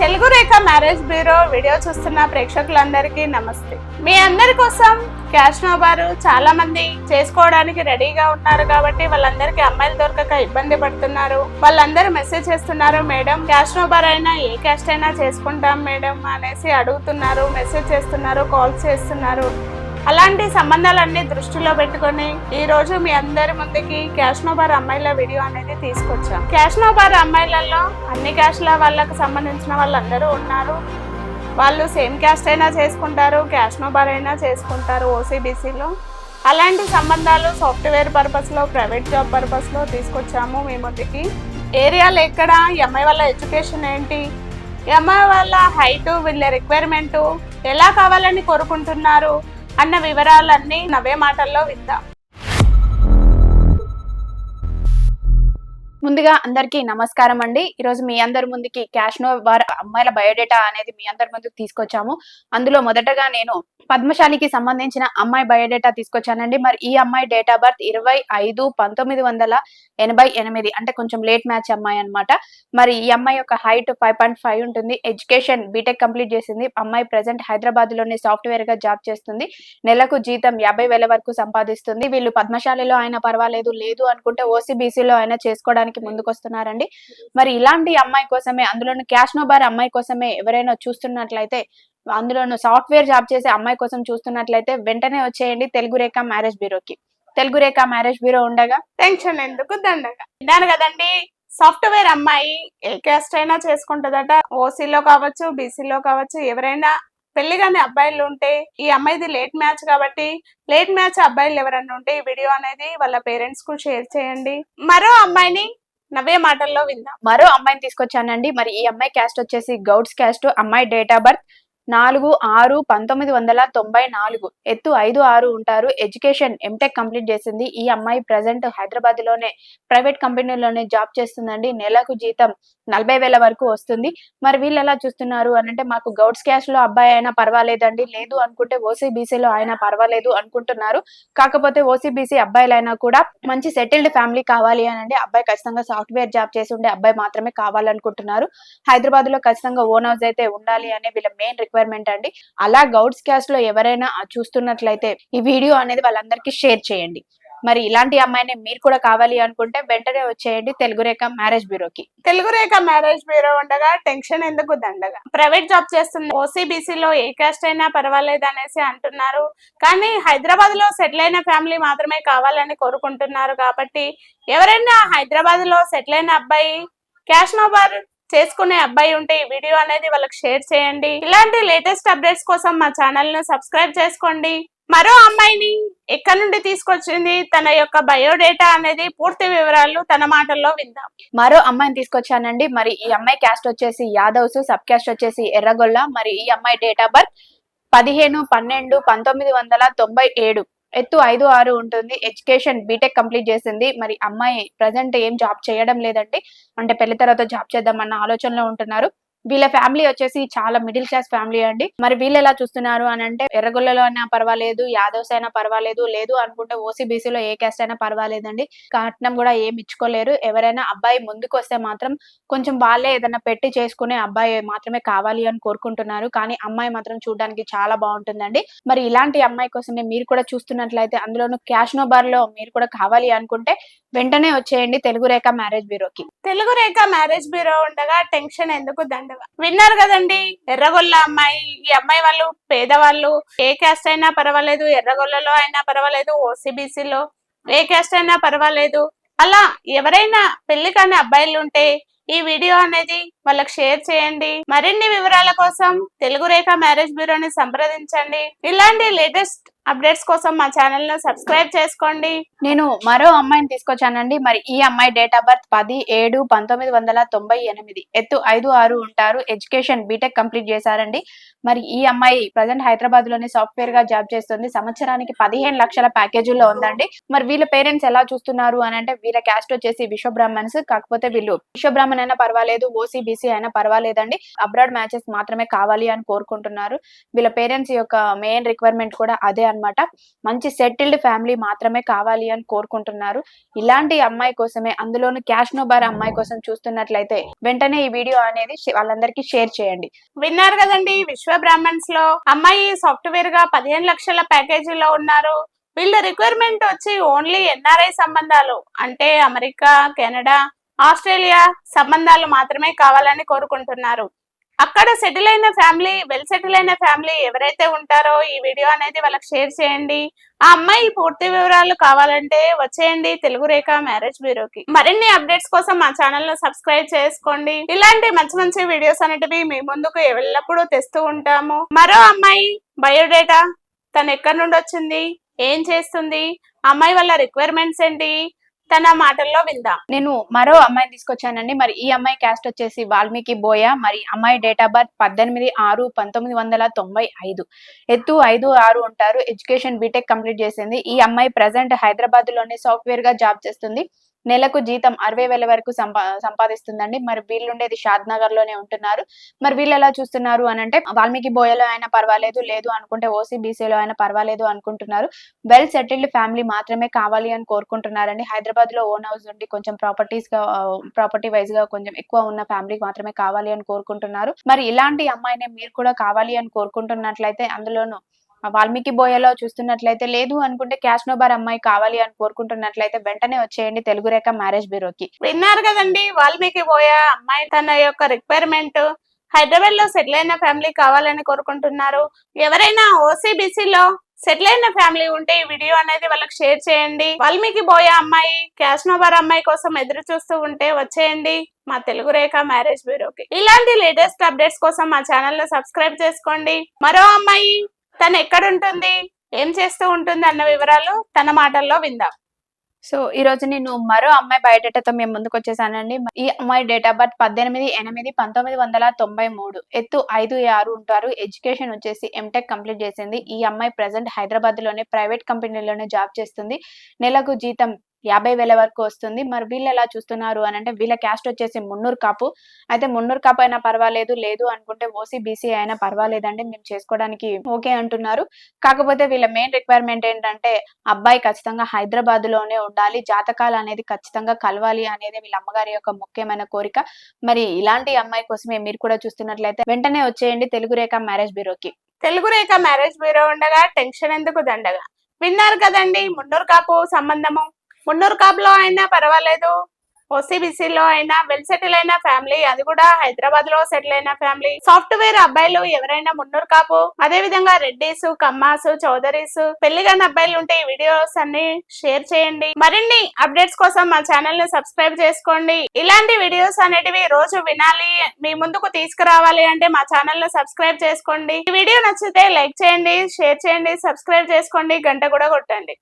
తెలుగు రేఖ marriage bureau video చూస్తున్న ప్రేక్షకులందరికీ నమస్తే. మీ అందరి కోసం క్యాష్ నోబారు చాలా మంది చేసుకోవడానికి రెడీగా ఉన్నారు కాబట్టి వాళ్ళందరికీ అమ్మాయిలు దొరకక ఇబ్బంది పడుతున్నారు. వాళ్ళందరూ మెసేజ్ చేస్తున్నారు, మేడం క్యాష్ నోబార్ అయినా ఏ క్యాస్ట్ అయినా చేసుకుంటాం మేడం అనేసి అడుగుతున్నారు, మెసేజ్ చేస్తున్నారు, కాల్స్ చేస్తున్నారు. అలాంటి సంబంధాలన్నీ దృష్టిలో పెట్టుకొని ఈ రోజు మీ అందరి ముందుకి క్యాష్ నోబార్ అమ్మాయిల వీడియో అనేది తీసుకొచ్చాం. క్యాష్ నోబార్ అమ్మాయిలలో అన్ని క్యాస్ట్ల వాళ్ళకు సంబంధించిన వాళ్ళందరూ ఉన్నారు. వాళ్ళు సేమ్ క్యాస్ట్ అయినా చేసుకుంటారు, క్యాష్ నోబార్ అయినా చేసుకుంటారు ఓసీబీసీలో. అలాంటి సంబంధాలు సాఫ్ట్వేర్ పర్పస్లో, ప్రైవేట్ జాబ్ పర్పస్లో తీసుకొచ్చాము మీ ముందుకి. ఏరియాలో ఎక్కడ, ఈ అమ్మాయి వాళ్ళ ఎడ్యుకేషన్ ఏంటి, ఈ అమ్మాయి వాళ్ళ హైటు, వీళ్ళ రిక్వైర్మెంటు ఎలా కావాలని కోరుకుంటున్నారు అన్న వివరాలన్నీ నవే మాటల్లో విందాం. ముందుగా అందరికీ నమస్కారం అండి. ఈరోజు మీ అందరి ముందుకి క్యాష్ నోబార్ అమ్మాయిల బయోడేటా అనేది మీ అందరి ముందుకు తీసుకొచ్చాము. అందులో మొదటగా నేను పద్మశాలికి సంబంధించిన అమ్మాయి బయోడేటా తీసుకొచ్చానండి. మరి ఈ అమ్మాయి డేట్ ఆఫ్ బర్త్ 25/5/1988, అంటే కొంచెం లేట్ మ్యాచ్ అమ్మాయి అనమాట. మరి ఈ అమ్మాయి యొక్క హైట్ 5.5 ఉంటుంది. ఎడ్యుకేషన్ బీటెక్ కంప్లీట్ చేసింది. అమ్మాయి ప్రెసెంట్ హైదరాబాద్ లోనే సాఫ్ట్వేర్ గా జాబ్ చేస్తుంది. నెలకు జీతం 50,000 వరకు సంపాదిస్తుంది. వీళ్ళు పద్మశాలిలో అయినా పర్వాలేదు, లేదు అనుకుంటే ఓసీబీసీలో అయినా చేసుకోవడానికి ముందుకొస్తున్నారండి. మరి ఇలాంటి అమ్మాయి కోసమే, అందులోని క్యాష్ నోబార్ అమ్మాయి కోసమే ఎవరైనా చూస్తున్నట్లయితే, అందులోను సాఫ్ట్వేర్ జాబ్ చేసే అమ్మాయి కోసం చూస్తున్నట్లయితే వెంటనే వచ్చేయండి తెలుగు రేఖ మ్యారేజ్ బ్యూరోకి. తెలుగు రేఖ మ్యారేజ్ బ్యూరో ఉండగా టెన్షన్ ఎందుకు, దండగా. విన్నాను కదండి, సాఫ్ట్వేర్ అమ్మాయి ఏ క్యాస్ట్ అయినా చేసుకుంటుందట. ఓసీలో కావచ్చు, బీసీలో కావచ్చు, ఎవరైనా పెళ్లి కాని అబ్బాయిలు ఉంటే, ఈ అమ్మాయిది లేట్ మ్యాచ్ కాబట్టి లేట్ మ్యాచ్ అబ్బాయిలు ఎవరైనా ఉంటే ఈ వీడియో అనేది వాళ్ళ పేరెంట్స్ కు షేర్ చేయండి. మరో అమ్మాయిని నవే మాటల్లో విందాం. మరో అమ్మాయిని తీసుకొచ్చానండి. మరి ఈ అమ్మాయి క్యాస్ట్ వచ్చేసి గౌడ్స్ క్యాస్ట్. అమ్మాయి డేట్ ఆఫ్ బర్త్ 4/6/1994, ఎత్తు 5'6" ఉంటారు. ఎడ్యుకేషన్ ఎంటెక్ కంప్లీట్ చేసింది. ఈ అమ్మాయి ప్రెసెంట్ హైదరాబాద్ లోనే ప్రైవేట్ కంపెనీలోనే జాబ్ చేస్తుందండి. నెలకు జీతం 40,000 వరకు వస్తుంది. మరి వీళ్ళు ఎలా చూస్తున్నారు అంటే, మాకు గౌడ్స్ క్యాస్ట్ లో అబ్బాయి అయినా పర్వాలేదండి, లేదు అనుకుంటే ఓసీబీసీలో అయినా పర్వాలేదు అనుకుంటున్నారు. కాకపోతే ఓసీబీసీ అబ్బాయిలైనా కూడా మంచి సెటిల్డ్ ఫ్యామిలీ కావాలి అని, అబ్బాయి ఖచ్చితంగా సాఫ్ట్వేర్ జాబ్ చేసి ఉండే అబ్బాయి మాత్రమే కావాలనుకుంటున్నారు. హైదరాబాద్ లో ఖచ్చితంగా ఓన్ హౌస్ అయితే ఉండాలి అనే వీళ్ళ మెయిన్ రిక్వైర్మెంట్ అండి. అలా గౌడ్స్ క్యాస్ట్ లో ఎవరైనా చూస్తున్నట్లయితే ఈ వీడియో అనేది వాళ్ళందరికీ షేర్ చేయండి. మరి ఇలాంటి అమ్మాయిని మీరు కూడా కావాలి అనుకుంటే వెంటనే వచ్చేయండి తెలుగు రేఖ మ్యారేజ్ బ్యూరోకి. తెలుగు రేఖ మ్యారేజ్ బ్యూరో ఉండగా టెన్షన్ ఎందుకు, దండగా. ప్రైవేట్ జాబ్ చేస్తుంది, ఓసీబీసీలో ఏ క్యాస్ట్ అయినా పర్వాలేదు అనేసి అంటున్నారు. కానీ హైదరాబాద్ లో సెటిల్ అయిన ఫ్యామిలీ మాత్రమే కావాలని కోరుకుంటున్నారు. కాబట్టి ఎవరైనా హైదరాబాద్ లో సెటిల్ అయిన అబ్బాయి, క్యాష్ నోబార్ చేసుకునే అబ్బాయి ఉంటే ఈ వీడియో అనేది వాళ్ళకి షేర్ చేయండి. ఇలాంటి లేటెస్ట్ అప్డేట్స్ కోసం మా ఛానల్ ను సబ్స్క్రైబ్ చేసుకోండి. మరో అమ్మాయిని ఎక్కడి నుండి తీసుకొచ్చింది, తన యొక్క బయోడేటా అనేది పూర్తి వివరాలు తన మాటల్లో విందాం. మరో అమ్మాయిని తీసుకొచ్చానండి. మరి ఈ అమ్మాయి క్యాస్ట్ వచ్చేసి యాదవ్స్, సబ్ క్యాస్ట్ వచ్చేసి ఎర్రగొల్ల. మరి ఈ అమ్మాయి డేట్ ఆఫ్ బర్త్ 15/12/1997, ఎత్తు 5'6" ఉంటుంది. ఎడ్యుకేషన్ బీటెక్ కంప్లీట్ చేసింది. మరి అమ్మాయి ప్రజెంట్ ఏం జాబ్ చేయడం లేదండి, అంటే పెళ్లి తర్వాత జాబ్ చేద్దామన్న ఆలోచనలో ఉంటున్నారు. వీళ్ళ ఫ్యామిలీ వచ్చేసి చాలా మిడిల్ క్లాస్ ఫ్యామిలీ అండి. మరి వీళ్ళు ఎలా చూస్తున్నారు అని అంటే, ఎర్రగొల్లలో అయినా పర్వాలేదు, యాదవ్స్ అయినా పర్వాలేదు, లేదు అనుకుంటే ఓసీబీసీలో ఏ క్యాస్ట్ అయినా పర్వాలేదండి. కట్నం కూడా ఏమి ఇచ్చుకోలేరు. ఎవరైనా అబ్బాయి ముందుకు వస్తే మాత్రం కొంచెం వాళ్ళే ఏదైనా పెట్టి చేసుకునే అబ్బాయి మాత్రమే కావాలి అని కోరుకుంటున్నారు. కానీ అమ్మాయి మాత్రం చూడడానికి చాలా బాగుంటుందండి. మరి ఇలాంటి అమ్మాయి కోసమే మీరు కూడా చూస్తున్నట్లయితే, అందులోనూ క్యాష్ నోబార్ లో మీరు కూడా కావాలి అనుకుంటే వెంటనే వచ్చేయండి తెలుగు రేఖ మ్యారేజ్ బ్యూరోకి. తెలుగు రేఖ మ్యారేజ్ బ్యూరో ఉండగా టెన్షన్ ఎందుకు, దండగా. విన్నారు కదండి, ఎర్రగొల్ల అమ్మాయి. ఈ అమ్మాయి వాళ్ళు పేదవాళ్ళు, ఏ క్యాస్ట్ అయినా పర్వాలేదు, ఎర్రగొల్లలో అయినా పర్వాలేదు, ఓసీబీసీలో ఏ క్యాస్ట్ అయినా పర్వాలేదు. అలా ఎవరైనా పెళ్లి కాని అబ్బాయిలు ఉంటే ఈ వీడియో అనేది వాళ్ళకి షేర్ చేయండి. మరిన్ని వివరాల కోసం తెలుగు రేఖ మ్యారేజ్ బ్యూరోని సంప్రదించండి. ఇలాంటి లేటెస్ట్ అప్డేట్స్ కోసం మా ఛానల్ ను సబ్స్క్రైబ్ చేసుకోండి. నేను మరో అమ్మాయిని తీసుకొచ్చానండి. మరి ఈ అమ్మాయి డేట్ ఆఫ్ బర్త్ 10/7/1998, ఎత్తు 5'6" ఉంటారు. ఎడ్యుకేషన్ బీటెక్ కంప్లీట్ చేశారండి. మరి ఈ అమ్మాయి ప్రజెంట్ హైదరాబాద్ లోనే సాఫ్ట్వేర్ గా జాబ్ చేస్తుంది. సంవత్సరానికి 15 లక్షల ప్యాకేజీలో ఉందండి. మరి వీళ్ళ పేరెంట్స్ ఎలా చూస్తున్నారు అని అంటే, వీళ్ళ క్యాస్ట్ వచ్చేసి విశ్వబ్రాహ్మణ్స్. కాకపోతే వీళ్ళు విశ్వబ్రాహ్మణ్ అయినా పర్వాలేదు, ఓసీబీసీ అయినా పర్వాలేదండి, అబ్రాడ్ మ్యాచెస్ మాత్రమే కావాలి అని కోరుకుంటున్నారు. వీళ్ళ పేరెంట్స్ యొక్క మెయిన్ రిక్వైర్మెంట్ కూడా అదే అన్నమాట. అన్నమాట. మంచి సెటిల్డ్ ఫ్యామిలీ మాత్రమే కావాలి అని కోరుకుంటున్నారు. ఇలాంటి అమ్మాయి కోసమే, అందులోను క్యాష్ నో బార్ అమ్మాయి కోసం చూస్తున్నట్లయితే వెంటనే ఈ వీడియో అనేది వాళ్ళందరికీ షేర్ చేయండి. విన్నారు కదండి, విశ్వ బ్రాహ్మణ్స్ లో అమ్మాయి సాఫ్ట్వేర్ గా 15 లక్షల ప్యాకేజీలో ఉన్నారు. వీళ్ళ రిక్వైర్మెంట్ వచ్చి ఓన్లీ ఎన్ఆర్ఐ సంబంధాలు, అంటే అమెరికా, కెనడా, ఆస్ట్రేలియా సంబంధాలు మాత్రమే కావాలని కోరుకుంటున్నారు. అక్కడ సెటిల్ అయిన ఫ్యామిలీ, వెల్ సెటిల్ అయిన ఫ్యామిలీ ఎవరైతే ఉంటారో ఈ వీడియో అనేది వాళ్ళకి షేర్ చేయండి. ఆ అమ్మాయి పూర్తి వివరాలు కావాలంటే వచ్చేయండి తెలుగు రేఖ మ్యారేజ్ బ్యూరోకి. మరిన్ని అప్డేట్స్ కోసం మా ఛానల్ ను సబ్స్క్రైబ్ చేసుకోండి. ఇలాంటి మంచి మంచి వీడియోస్ అనేటివి మీ ముందుకు ఎల్లప్పుడూ తెస్తూ ఉంటాము. మరో అమ్మాయి బయోడేటా, తను ఎక్కడి నుండి వచ్చింది, ఏం చేస్తుంది, అమ్మాయి వాళ్ళ రిక్వైర్మెంట్స్ ఏంటి, తన మాటల్లో విందాం. నేను మరో అమ్మాయిని తీసుకొచ్చానండి. మరి ఈ అమ్మాయి క్యాస్ట్ వచ్చేసి వాల్మీకి బోయ. మరి అమ్మాయి డేట్ ఆఫ్ బర్త్ 18/6/1995. ఎత్తు 5'6" ఉంటారు. ఎడ్యుకేషన్ బీటెక్ కంప్లీట్ చేసింది. ఈ అమ్మాయి ప్రెసెంట్ హైదరాబాద్ లోనే సాఫ్ట్వేర్ గా జాబ్ చేస్తుంది. నెలకు జీతం 60,000 వరకు సంపాదిస్తుందండి. మరి వీళ్ళు ఉండేది షాద్ నగర్ లోనే ఉంటున్నారు. మరి వీళ్ళు ఎలా చూస్తున్నారు అని అంటే, వాల్మీకి బోయలో అయినా పర్వాలేదు, లేదు అనుకుంటే ఓసీబీసీలో అయినా పర్వాలేదు అనుకుంటున్నారు. వెల్ సెటిల్డ్ ఫ్యామిలీ మాత్రమే కావాలి అని కోరుకుంటున్నారండి. హైదరాబాద్ లో ఓన్ హౌస్ ఉండి కొంచెం ప్రాపర్టీ వైజ్ గా కొంచెం ఎక్కువ ఉన్న ఫ్యామిలీ మాత్రమే కావాలి అని కోరుకుంటున్నారు. మరి ఇలాంటి అమ్మాయిని మీరు కూడా కావాలి అని కోరుకుంటున్నట్లయితే, అందులోనూ వాల్మీకి బోయలో చూస్తున్నట్లయితే, లేదు అనుకుంటే క్యాష్ నో బార్ అమ్మాయి కావాలి అని కోరుకుంటున్నట్లయితే వెంటనే వచ్చేయండి తెలుగు రేఖ మ్యారేజ్ బ్యూరోకి. విన్నారు కదండి, వాల్మీకి బోయ అమ్మాయి తన యొక్క రిక్వైర్మెంట్ హైదరాబాద్ లో సెటిల్ అయిన ఫ్యామిలీ కావాలని కోరుకుంటున్నారు. ఎవరైనా ఓసీబీసీలో సెటిల్ అయిన ఫ్యామిలీ ఉంటే ఈ వీడియో అనేది వాళ్ళకి షేర్ చేయండి. వాల్మీకి బోయ అమ్మాయి క్యాష్ నో బార్ అమ్మాయి కోసం ఎదురు చూస్తూ ఉంటే వచ్చేయండి మా తెలుగు రేఖ మ్యారేజ్ బ్యూరోకి. ఇలాంటి లేటెస్ట్ అప్డేట్స్ కోసం మా ఛానల్ ను సబ్స్క్రైబ్ చేసుకోండి. మరో అమ్మాయి, తను ఎక్కడ ఉంటుంది, ఏం చేస్తూ ఉంటుంది అన్న వివరాలు తన మాటల్లో విందాం. సో ఈ రోజు నేను మరో అమ్మాయి బయోడేటాతో మేము ముందుకు వచ్చేసానండి. ఈ అమ్మాయి డేట్ ఆఫ్ బర్త్ 18/8/1993. ఎత్తు 5'6" ఉంటారు. ఎడ్యుకేషన్ వచ్చేసి ఎంటెక్ కంప్లీట్ చేసింది. ఈ అమ్మాయి ప్రెసెంట్ హైదరాబాద్ లోనే ప్రైవేట్ కంపెనీలోనే జాబ్ చేస్తుంది. నెలకు జీతం 50,000 వరకు వస్తుంది. మరి వీళ్ళు ఎలా చూస్తున్నారు అని అంటే, వీళ్ళ క్యాస్ట్ వచ్చేసి మున్నూరు కాపు. అయితే మున్నూరు కాపు అయినా పర్వాలేదు, లేదు అనుకుంటే ఓసీబీసీ అయినా పర్వాలేదండి, మేము చేసుకోవడానికి ఓకే అంటున్నారు. కాకపోతే వీళ్ళ మెయిన్ రిక్వైర్మెంట్ ఏంటంటే, అబ్బాయి ఖచ్చితంగా హైదరాబాద్ లోనే ఉండాలి, జాతకాలు అనేది ఖచ్చితంగా కలవాలి అనేది వీళ్ళ అమ్మగారి యొక్క ముఖ్యమైన కోరిక. మరి ఇలాంటి అమ్మాయి కోసమే మీరు కూడా చూస్తున్నట్లయితే వెంటనే వచ్చేయండి తెలుగు రేఖ మ్యారేజ్ బ్యూరోకి. తెలుగు రేఖ మ్యారేజ్ బ్యూరో ఉండగా టెన్షన్ ఎందుకు దండగా. విన్నారు కదండి, మున్నూరు కాపు సంబంధము. మున్నూరు కాపులో అయినా పర్వాలేదు, ఓసీబీసీలో అయినా వెల్ సెటిల్ అయిన ఫ్యామిలీ, అది కూడా హైదరాబాద్ లో సెటిల్ అయిన ఫ్యామిలీ. సాఫ్ట్వేర్ అబ్బాయిలు ఎవరైనా మున్నూరు కాపు, అదే విధంగా రెడ్డిస్, కమ్మాస్, చౌదరీస్, పెళ్లిగాని అబ్బాయిలు ఉంటే ఈ వీడియోస్ అన్ని షేర్ చేయండి. మరిన్ని అప్డేట్స్ కోసం మా ఛానల్ ని సబ్స్క్రైబ్ చేసుకోండి. ఇలాంటి వీడియోస్ అనేటివి రోజు వినాలి, మీ ముందుకు తీసుకురావాలి అంటే మా ఛానల్ ని సబ్స్క్రైబ్ చేసుకోండి. ఈ వీడియో నచ్చితే లైక్ చేయండి, షేర్ చేయండి, సబ్స్క్రైబ్ చేసుకోండి, గంట కూడా కొట్టండి.